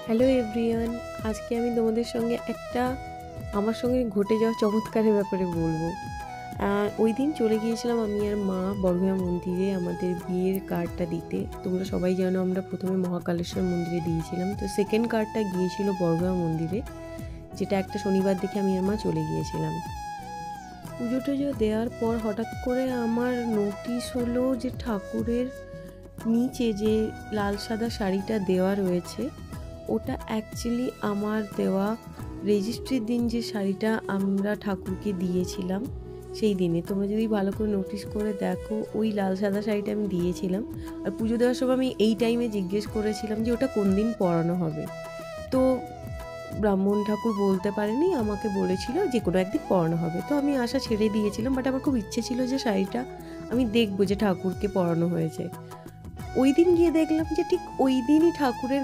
Hello everyone, আজকে আমি তোমাদের সঙ্গে আমার সঙ্গে ঘটে যাওয়া চমৎকারের ব্যাপারে বলবো। ওই দিন চলে গিয়েছিলাম আমি আর মা বড়ঘা মন্দিরে আমাদের বিয়ের কার্ডটা দিতে। তোমরা সবাই জানো আমরা প্রথমে মহাকালেশ্বর মন্দিরে দিয়েছিলাম, তো সেকেন্ড কার্ডটা গিয়েছিল বড়ঘা মন্দিরে, যেটা একটা শনিবার দেখে আমি আর মা চলে গিয়েছিলাম। পুজো টুজো দেওয়ার পর হঠাৎ করে আমার নোটিশ হলো যে ঠাকুরের নিচে যে লাল সাদা শাড়িটা দেওয়া রয়েছে ওটা অ্যাকচুয়ালি আমার দেওয়া রেজিস্ট্রির দিন যে শাড়িটা আমরা ঠাকুরকে দিয়েছিলাম সেই দিনে। তোমরা যদি ভালো করে নোটিস করে দেখো, ওই লাল সাদা শাড়িটা আমি দিয়েছিলাম। আর পুজো দেওয়ার সময় আমি এই টাইমে জিজ্ঞেস করেছিলাম যে ওটা কোন দিন পরানো হবে। তো ব্রাহ্মণ ঠাকুর বলতে পারেনি, আমাকে বলেছিল যে কোনো একদিন পরানো হবে। তো আমি আশা ছেড়ে দিয়েছিলাম, বাট আমার খুব ইচ্ছে ছিল যে শাড়িটা আমি দেখবো যে ঠাকুরকে পরানো হয়েছে। ওই দিন গিয়ে দেখলাম যে ঠিক ওই দিনই ঠাকুরের